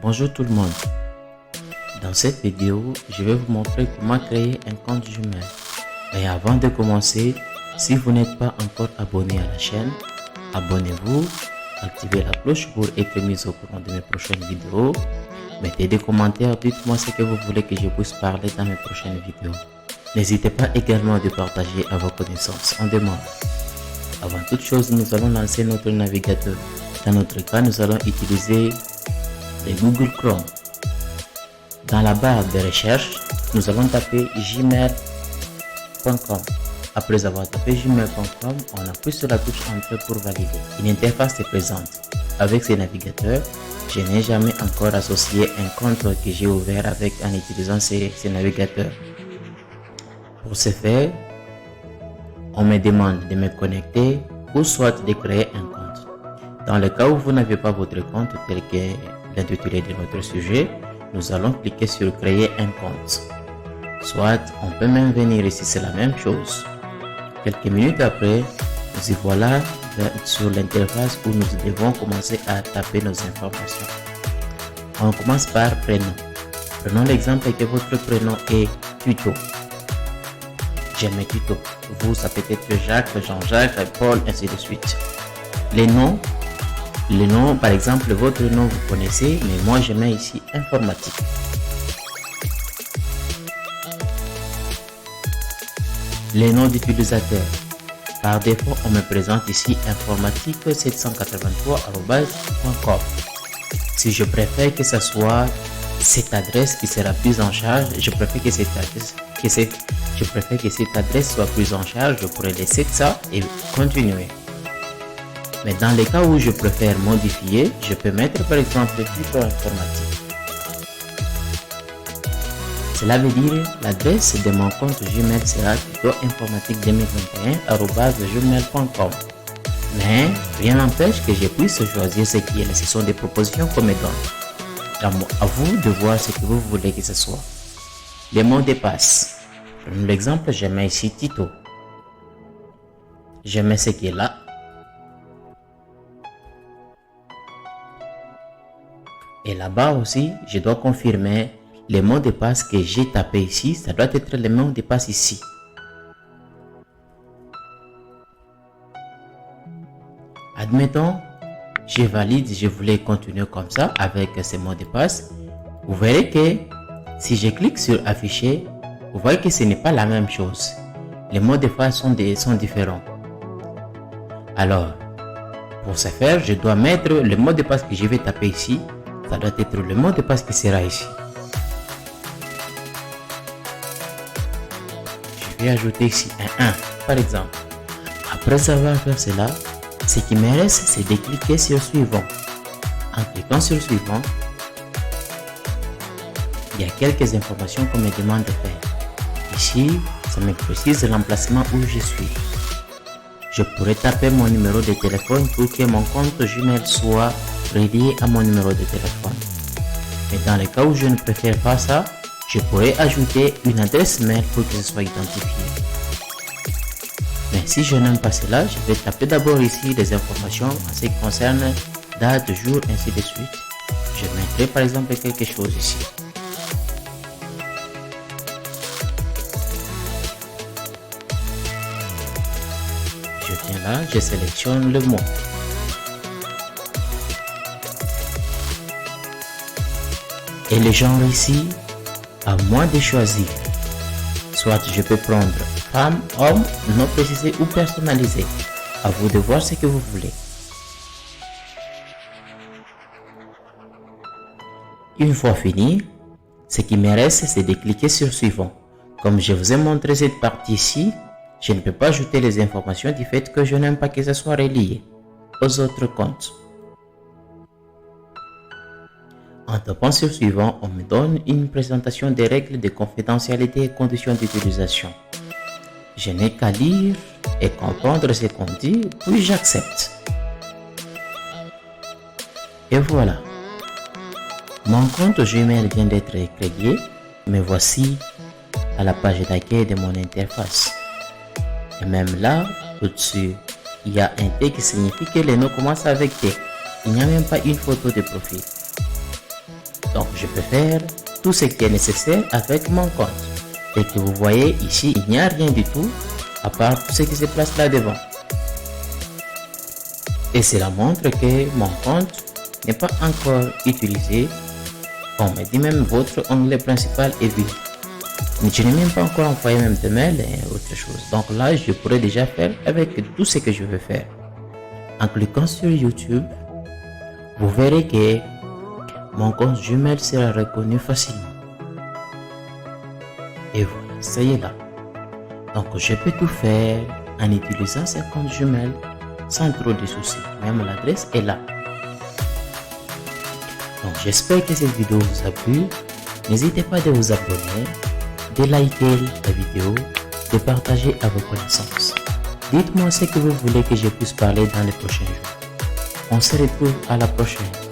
Bonjour tout le monde. Dans cette vidéo, je vais vous montrer comment créer un compte Gmail. Et avant de commencer, si vous n'êtes pas encore abonné à la chaîne, abonnez-vous, activez la cloche pour être mis au courant de mes prochaines vidéos. Mettez des commentaires, dites-moi ce que vous voulez que je puisse parler dans mes prochaines vidéos. N'hésitez pas également de partager à vos connaissances. On démarre. Avant toute chose, nous allons lancer notre navigateur. Dans notre cas, nous allons utiliser le Google Chrome. Dans la barre de recherche, nous allons taper gmail.com. Après avoir tapé gmail.com, on appuie sur la touche Entrée pour valider. Une interface se présente. Avec ces navigateurs, je n'ai jamais encore associé un compte que j'ai ouvert en utilisant ces navigateurs. Pour ce faire, on me demande de me connecter ou soit de créer un compte. Dans le cas où vous n'avez pas votre compte tel que l'intitulé de notre sujet, nous allons cliquer sur créer un compte. Soit on peut même venir ici, c'est la même chose. Quelques minutes après, nous y voilà sur l'interface où nous devons commencer à taper nos informations. On commence par prénom. Prenons l'exemple que votre prénom est Tuto. J'aime Tuto. Vous, ça peut être Jacques, Jean-Jacques, Paul, ainsi de suite. Les noms, par exemple, votre nom vous connaissez, mais moi je mets ici informatique. Les noms d'utilisateurs. Par défaut, on me présente ici informatique783@com. Si je préfère que ce soit cette adresse qui sera prise en charge, je préfère que cette adresse soit prise en charge, je pourrais laisser ça et continuer. Mais dans les cas où je préfère modifier, je peux mettre par exemple Tuto informatique. Cela veut dire l'adresse de mon compte Gmail sera tutoinformatique2021@gmail.com. Mais rien n'empêche que je puisse choisir ce qui est là. Ce sont des propositions qu'on me donne. Donc, à vous de voir ce que vous voulez que ce soit. Les mots de passe. Prenons l'exemple, je mets ici Tito. Je mets ce qui est là. Et là-bas aussi, je dois confirmer les mots de passe que j'ai tapé ici. Ça doit être les mots de passe ici. Admettons, je valide, je voulais continuer comme ça avec ces mots de passe. Vous verrez que si je clique sur afficher, vous voyez que ce n'est pas la même chose. Les mots de passe sont différents. Alors, pour ce faire, je dois mettre le mot de passe que je vais taper ici. Ça doit être le mot de passe qui sera ici. Je vais ajouter ici un 1, par exemple. Après avoir fait cela, ce qui me reste, c'est de cliquer sur suivant. En cliquant sur suivant, il y a quelques informations qu'on me demande de faire. Ici, ça me précise l'emplacement où je suis. Je pourrais taper mon numéro de téléphone pour que mon compte Gmail soit relié à mon numéro de téléphone. Mais dans le cas où je ne préfère pas ça, je pourrais ajouter une adresse mail pour que ce soit identifié. Mais si je n'aime pas cela, je vais taper d'abord ici les informations en ce qui concerne date, jour, ainsi de suite. Je mettrai par exemple quelque chose ici. Je viens là, je sélectionne le mot. Et le genre ici, à moi de choisir. Soit je peux prendre femme, homme, non précisé ou personnalisé. À vous de voir ce que vous voulez. Une fois fini, ce qui me reste, c'est de cliquer sur suivant. Comme je vous ai montré cette partie ici, je ne peux pas ajouter les informations du fait que je n'aime pas que ce soit relié aux autres comptes. En tapant sur suivant, on me donne une présentation des règles de confidentialité et conditions d'utilisation. Je n'ai qu'à lire et comprendre ce qu'on dit, puis j'accepte. Et voilà. Mon compte Gmail vient d'être créé, mais voici à la page d'accueil de mon interface. Et même là, au-dessus, il y a un T qui signifie que les noms commencent avec T. Il n'y a même pas une photo de profil. Donc je peux faire tout ce qui est nécessaire avec mon compte. Et que vous voyez ici, il n'y a rien du tout à part tout ce qui se place là devant. Et cela montre que mon compte n'est pas encore utilisé. On me dit même votre onglet principal est vide. Mais je n'ai même pas encore envoyé même de mail et autre chose. Donc là, je pourrais déjà faire avec tout ce que je veux faire. En cliquant sur YouTube, vous verrez que mon compte Gmail sera reconnu facilement. Et voilà, ça y est là. Donc je peux tout faire en utilisant ce compte Gmail sans trop de soucis. Même l'adresse est là. Donc j'espère que cette vidéo vous a plu. N'hésitez pas de vous abonner, de liker la vidéo, de partager à vos connaissances. Dites-moi ce que vous voulez que je puisse parler dans les prochains jours. On se retrouve à la prochaine.